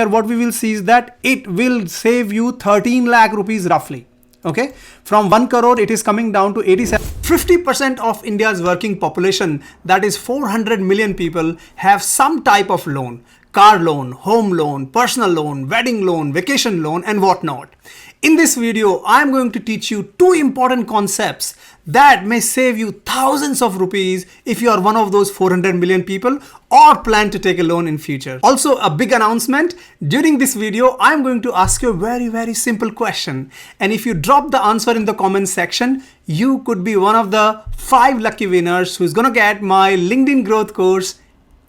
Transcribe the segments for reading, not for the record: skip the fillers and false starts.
what we will see is that it will save you 13 lakh rupees roughly. Okay, from 1 crore it is coming down to 87. 50% of India's working population, that is 400 million people, have some type of loan. Car loan, home loan, personal loan, wedding loan, vacation loan, and whatnot. In this video, I am going to teach you two important concepts that may save you thousands of rupees if you are one of those 400 million people or plan to take a loan in future. Also, a big announcement. During this video, I am going to ask you a very simple question. And if you drop the answer in the comment section, you could be one of the 5 lucky winners who's gonna get my LinkedIn growth course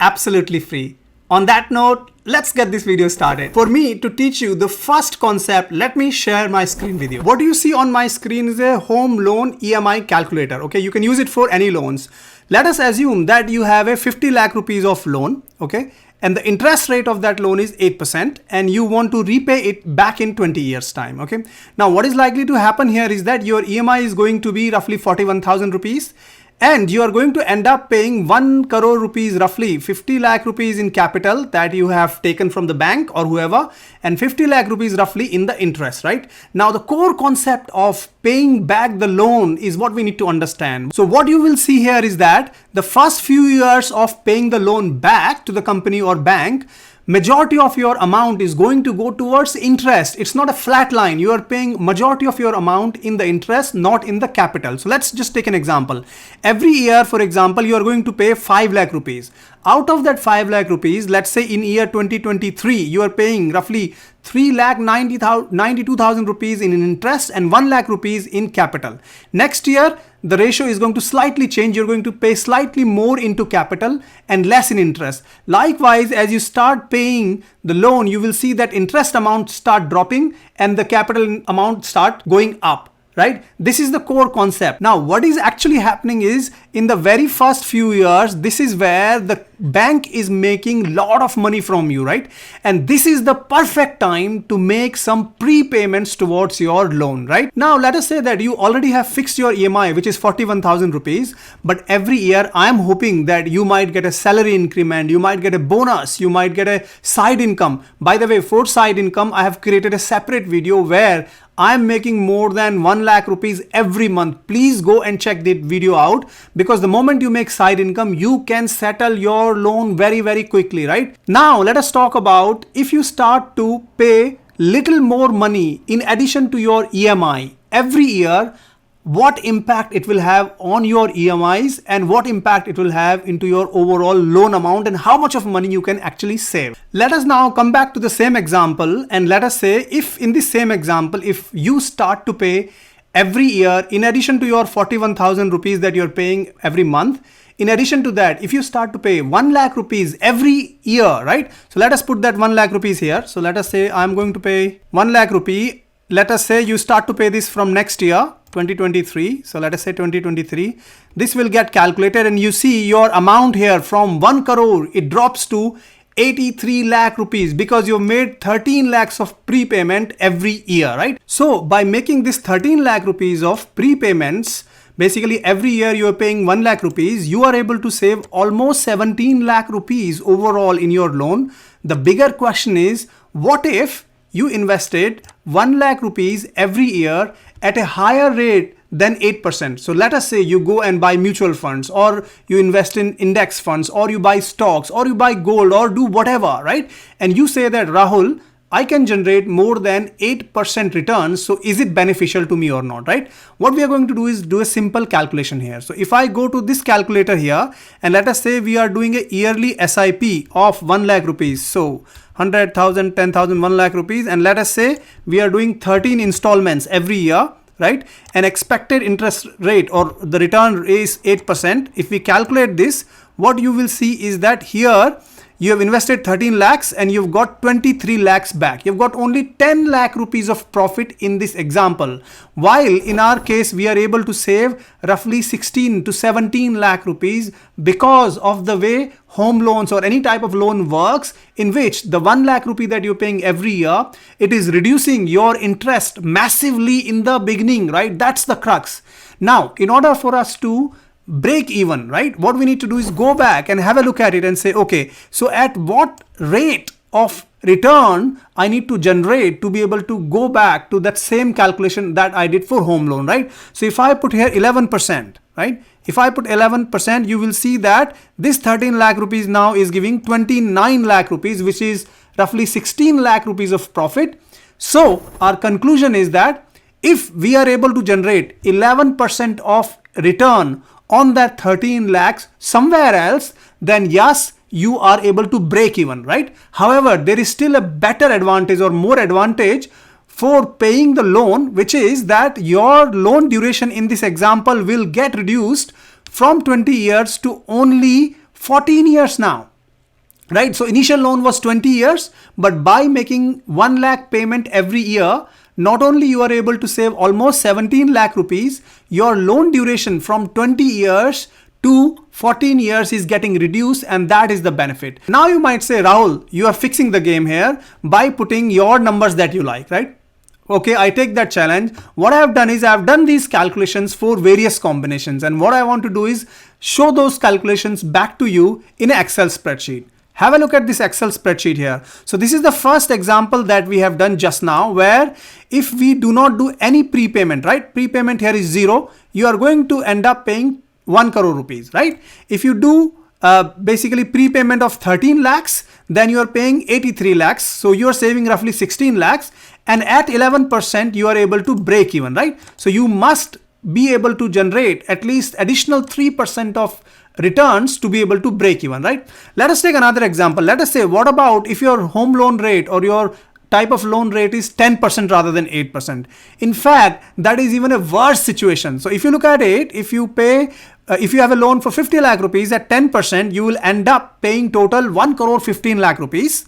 absolutely free. On that note, let's get this video started. For me to teach you the first concept, let me share my screen with you. What you see on my screen is a home loan EMI calculator. Okay, you can use it for any loans. Let us assume that you have a 50 lakh rupees of loan. Okay, and the interest rate of that loan is 8% and you want to repay it back in 20 years time. Okay, now what is likely to happen here is that your EMI is going to be roughly 41,000 rupees. And you are going to end up paying 1 crore rupees, roughly 50 lakh rupees in capital that you have taken from the bank or whoever, and 50 lakh rupees roughly in the interest, right? Now, the core concept of paying back the loan is what we need to understand. So what you will see here is that the first few years of paying the loan back to the company or bank, majority of your amount is going to go towards interest. It's not a flat line. You are paying majority of your amount in the interest, not in the capital. So let's just take an example. Every year, for example, you are going to pay 5 lakh rupees. Out of that 5 lakh rupees, let's say in year 2023, you are paying roughly 3,92,000 rupees in interest and 1 lakh rupees in capital. Next year, the ratio is going to slightly change. You're going to pay slightly more into capital and less in interest. Likewise, as you start paying the loan, you will see that interest amount start dropping and the capital amount start going up. Right? This is the core concept. Now, what is actually happening is in the very first few years, this is where the bank is making a lot of money from you, right? And this is the perfect time to make some prepayments towards your loan, right? Now, let us say that you already have fixed your EMI, which is 41,000 rupees. But every year, I am hoping that you might get a salary increment, you might get a bonus, you might get a side income. By the way, for side income, I have created a separate video where I'm making more than 1 lakh rupees every month. Please go and check that video out, because the moment you make side income, you can settle your loan very quickly, right? Now, let us talk about if you start to pay little more money in addition to your EMI every year, what impact it will have on your EMIs and what impact it will have into your overall loan amount and how much of money you can actually save. Let us now come back to the same example, and let us say if in this same example, if you start to pay every year, in addition to your 41,000 rupees that you're paying every month, in addition to that, if you start to pay 1 lakh rupees every year, right? So let us put that 1 lakh rupees here. So let us say I'm going to pay 1 lakh rupee. Let us say you start to pay this from next year, 2023. So let us say 2023. This will get calculated and you see your amount here from 1 crore, it drops to 83 lakh rupees because you've made 13 lakhs of prepayment every year, right? So by making this 13 lakh rupees of prepayments, basically every year you are paying 1 lakh rupees, you are able to save almost 17 lakh rupees overall in your loan. The bigger question is, what if you invested 1 lakh rupees every year at a higher rate than 8%. So let us say you go and buy mutual funds, or you invest in index funds, or you buy stocks, or you buy gold, or do whatever, right? And you say that, Rahul, I can generate more than 8% returns. So is it beneficial to me or not, right? What we are going to do is do a simple calculation here. So if I go to this calculator here, and let us say we are doing a yearly SIP of 1 lakh rupees. So 100,000, 10,000, 1 lakh rupees. And let us say we are doing 13 installments every year, right? An expected interest rate or the return is 8%. If we calculate this, what you will see is that here you have invested 13 lakhs and you've got 23 lakhs back. You've got only 10 lakh rupees of profit in this example. While in our case, we are able to save roughly 16 to 17 lakh rupees because of the way home loans or any type of loan works, in which the 1 lakh rupee that you're paying every year, it is reducing your interest massively in the beginning, right? That's the crux. Now, in order for us to break even, right? What we need to do is go back and have a look at it and say, okay, so at what rate of return I need to generate to be able to go back to that same calculation that I did for home loan, right? So if I put here 11%, right? If I put 11%, you will see that this 13 lakh rupees now is giving 29 lakh rupees, which is roughly 16 lakh rupees of profit. So our conclusion is that if we are able to generate 11% of return on that 13 lakhs somewhere else, then yes, you are able to break even, right? However, there is still a better advantage or more advantage for paying the loan, which is that your loan duration in this example will get reduced from 20 years to only 14 years now, right? So initial loan was 20 years, but by making 1 lakh payment every year, not only you are able to save almost 17 lakh rupees, your loan duration from 20 years to 14 years is getting reduced, and that is the benefit. Now you might say, Rahul, you are fixing the game here by putting your numbers that you like, right? Okay, I take that challenge. What I have done is I have done these calculations for various combinations, and what I want to do is show those calculations back to you in an Excel spreadsheet. Have a look at this Excel spreadsheet here. So this is the first example that we have done just now, where if we do not do any prepayment, right? Prepayment here is 0. You are going to end up paying 1 crore rupees, right? If you do basically prepayment of 13 lakhs, then you are paying 83 lakhs. So you are saving roughly 16 lakhs, and at 11%, you are able to break even, right? So you must be able to generate at least additional 3% of returns to be able to break even, right? Let us take another example. Let us say, what about if your home loan rate or your type of loan rate is 10% rather than 8%. In fact, that is even a worse situation. So if you look at it, if you pay, if you have a loan for 50 lakh rupees at 10%, you will end up paying total 1 crore 15 lakh rupees.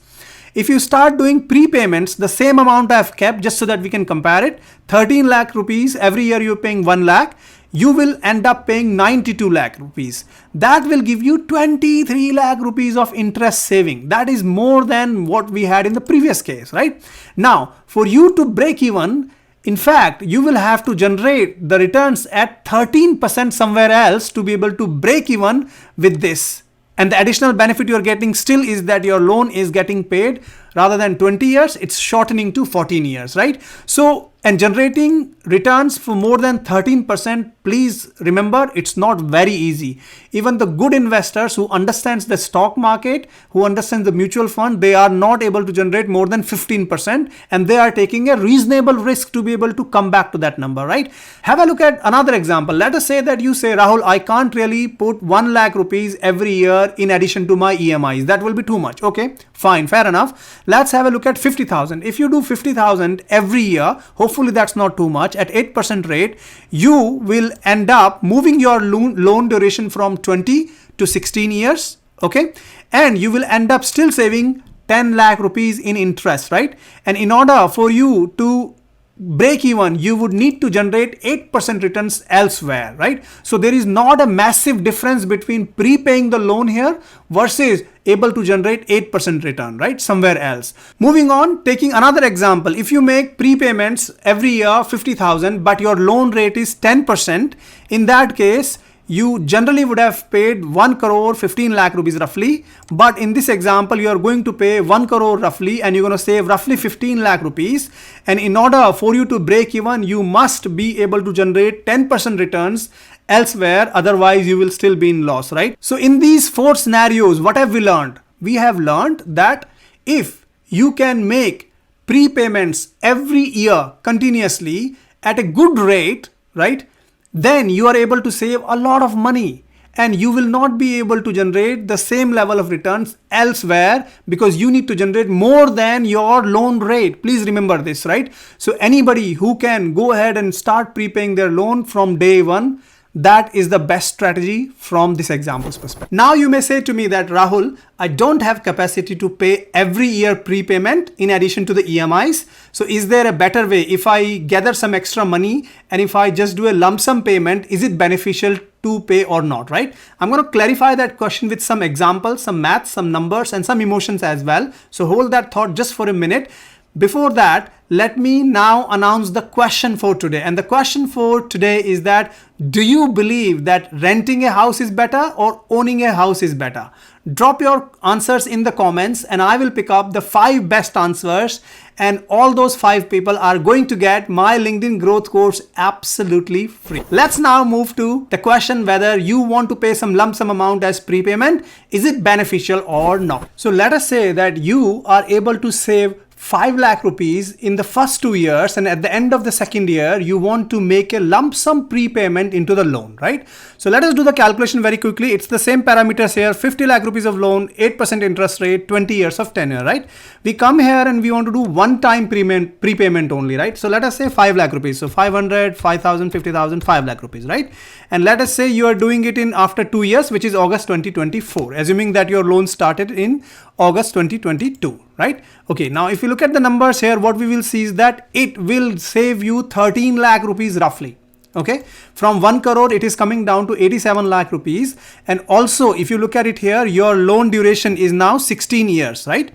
If you start doing prepayments, the same amount I have kept just so that we can compare it, 13 lakh rupees, every year you're paying 1 lakh, you will end up paying 92 lakh rupees. That will give you 23 lakh rupees of interest saving. That is more than what we had in the previous case, right? Now, for you to break even, in fact, you will have to generate the returns at 13% somewhere else to be able to break even with this. And the additional benefit you're getting still is that your loan is getting paid rather than 20 years, it's shortening to 14 years, right? So, and generating returns for more than 13%, please remember, it's not very easy. Even the good investors who understands the stock market, who understands the mutual fund, they are not able to generate more than 15%, and they are taking a reasonable risk to be able to come back to that number, right? Have a look at another example. Let us say that you say, Rahul, I can't really put 1 lakh rupees every year in addition to my EMIs. That will be too much. Okay, fine, fair enough. Let's have a look at 50,000. If you do 50,000 every year, hopefully that's not too much, at 8% rate, you will end up moving your loan duration from 20 to 16 years, okay? And you will end up still saving 10 lakh rupees in interest, right? And in order for you to break even, you would need to generate 8% returns elsewhere, right? So there is not a massive difference between prepaying the loan here versus able to generate 8% return, right? Somewhere else. Moving on, taking another example, if you make prepayments every year 50,000, but your loan rate is 10%, in that case, you generally would have paid 1 crore 15 lakh rupees roughly, but in this example you are going to pay 1 crore roughly, and you're going to save roughly 15 lakh rupees. And in order for you to break even, you must be able to generate 10% returns elsewhere, otherwise you will still be in loss, right? So in these 4 scenarios, what have we learned? We have learned that if you can make prepayments every year continuously at a good rate, right, then you are able to save a lot of money, and you will not be able to generate the same level of returns elsewhere because you need to generate more than your loan rate. Please remember this, right? So anybody who can go ahead and start prepaying their loan from day one, that is the best strategy from this example's perspective. Now you may say to me that, Rahul, I don't have capacity to pay every year prepayment in addition to the EMIs. So is there a better way? If I gather some extra money and if I just do a lump sum payment, is it beneficial to pay or not, right? I'm going to clarify that question with some examples, some maths, some numbers, and some emotions as well. So hold that thought just for a minute. Before that, let me now announce the question for today. And the question for today is that, do you believe that renting a house is better or owning a house is better? Drop your answers in the comments and I will pick up the 5 best answers, and all those 5 people are going to get my LinkedIn growth course absolutely free. Let's now move to the question whether you want to pay some lump sum amount as prepayment. Is it beneficial or not? So let us say that you are able to save 5 lakh rupees in the first 2 years, and at the end of the second year you want to make a lump sum prepayment into the loan, right? So let us do the calculation very quickly. It's the same parameters here: 50 lakh rupees of loan, 8% interest rate, 20 years of tenure, right? We come here and we want to do one time prepayment only, right? So let us say 5 lakh rupees. So 500, 5,000, 50,000, 5 lakh rupees, right? And let us say you are doing it in after 2 years, which is August 2024, assuming that your loan started in August 2022, right? Okay, now if you look at the numbers here, what we will see is that it will save you 13 lakh rupees roughly. Okay, from 1 crore it is coming down to 87 lakh rupees. And also if you look at it here, your loan duration is now 16 years, right?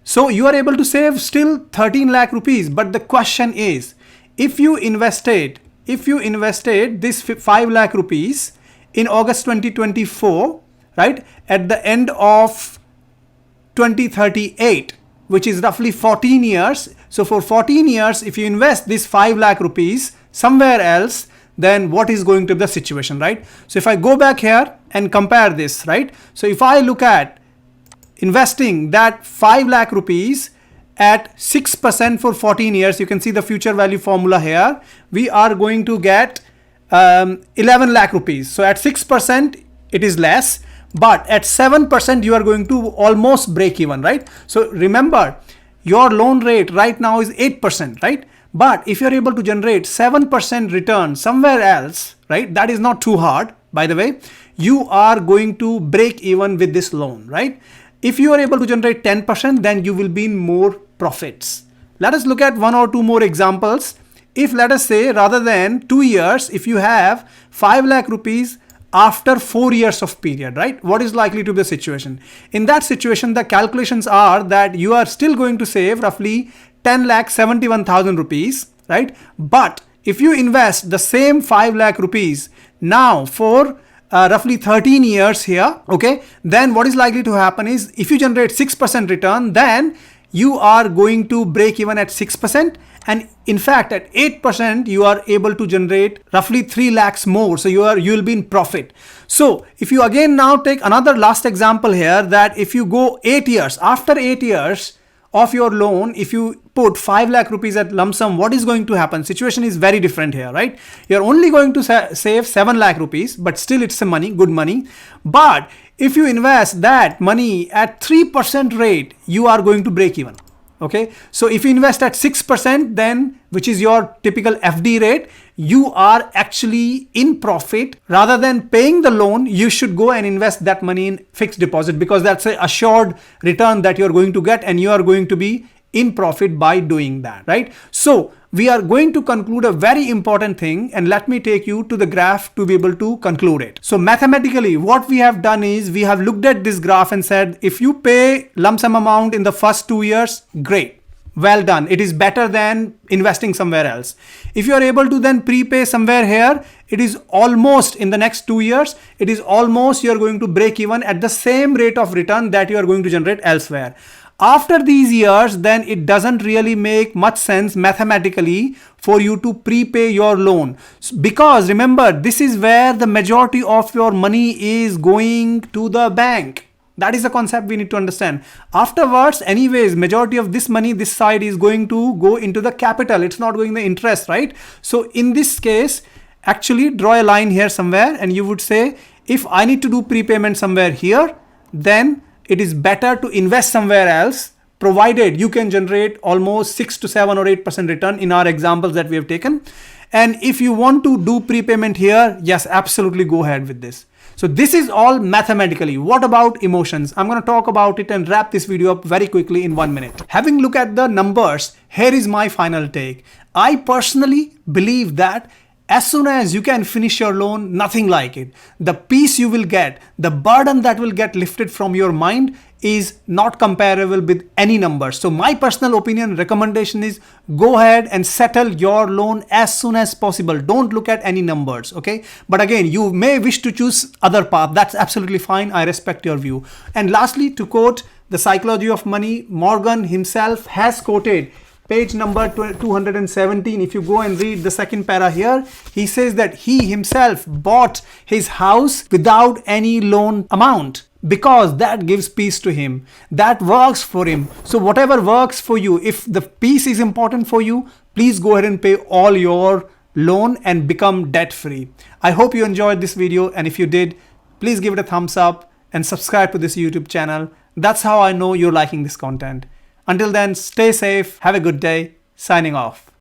So you are able to save still 13 lakh rupees. But the question is, if you invested this 5 lakh rupees in August 2024, right, at the end of 2038, which is roughly 14 years. So for 14 years, if you invest this 5 lakh rupees somewhere else, then what is going to be the situation, right? So if I go back here and compare this, right? So if I look at investing that 5 lakh rupees at 6% for 14 years, you can see the future value formula here. We are going to get 11 lakh rupees. So at 6%, it is less. But at 7%, you are going to almost break even, right? So remember, your loan rate right now is 8%, right? But if you're able to generate 7% return somewhere else, right? That is not too hard, by the way. You are going to break even with this loan, right? If you are able to generate 10%, then you will be in more profits. Let us look at 1 or 2 more examples. If let us say rather than 2 years, if you have 5 lakh rupees after 4 years of period, right? What is likely to be the situation? In that situation, the calculations are that you are still going to save roughly 10 lakh 71,000 rupees, right? But if you invest the same 5 lakh rupees now for roughly 13 years here, okay, then what is likely to happen is if you generate 6% return, then you are going to break even at 6%. And in fact, at 8%, you are able to generate roughly 3 lakhs more. So you'll be in profit. So if you again now take another last example here, that if you go 8 years, after 8 years of your loan, if you put 5 lakh rupees at lump sum, what is going to happen? Situation is very different here, right? You're only going to save 7 lakh rupees, but still it's some money, good money. But if you invest that money at 3% rate, you are going to break even. Okay, so if you invest at 6%, then which is your typical FD rate, you are actually in profit. Rather than paying the loan, you should go and invest that money in fixed deposit, because that's an assured return that you're going to get, and you are going to be in profit by doing that, right? So we are going to conclude a very important thing, and let me take you to the graph to be able to conclude it. So mathematically, what we have done is we have looked at this graph and said, if you pay lump sum amount in the first 2 years, great. Well done. It is better than investing somewhere else. If you are able to then prepay somewhere here, it is almost in the next 2 years, it is almost you're going to break even at the same rate of return that you are going to generate elsewhere. After these years, then it doesn't really make much sense mathematically for you to prepay your loan, because remember, this is where the majority of your money is going to the bank. That is the concept we need to understand. Afterwards, anyways, majority of this money, this side is going to go into the capital. It's not going the interest, right? So in this case, actually draw a line here somewhere, and you would say, if I need to do prepayment somewhere here, then it is better to invest somewhere else, provided you can generate almost 6 to 7 or 8% return in our examples that we have taken. And if you want to do prepayment here, yes, absolutely go ahead with this. So this is all mathematically. What about emotions? I'm going to talk about it and wrap this video up very quickly in 1 minute. Having looked at the numbers, here is my final take. I personally believe that as soon as you can finish your loan, nothing like it. The peace you will get, the burden that will get lifted from your mind is not comparable with any numbers. So my personal opinion recommendation is go ahead and settle your loan as soon as possible. Don't look at any numbers, okay? But again, you may wish to choose other path. That's absolutely fine. I respect your view. And lastly, to quote The Psychology of Money, Morgan himself has quoted page number 217. If you go and read the second para here, he says that he himself bought his house without any loan amount because that gives peace to him. That works for him. So whatever works for you, if the peace is important for you, please go ahead and pay all your loan and become debt free. I hope you enjoyed this video, and if you did, please give it a thumbs up and subscribe to this YouTube channel. That's how I know you're liking this content. Until then, stay safe, have a good day, signing off.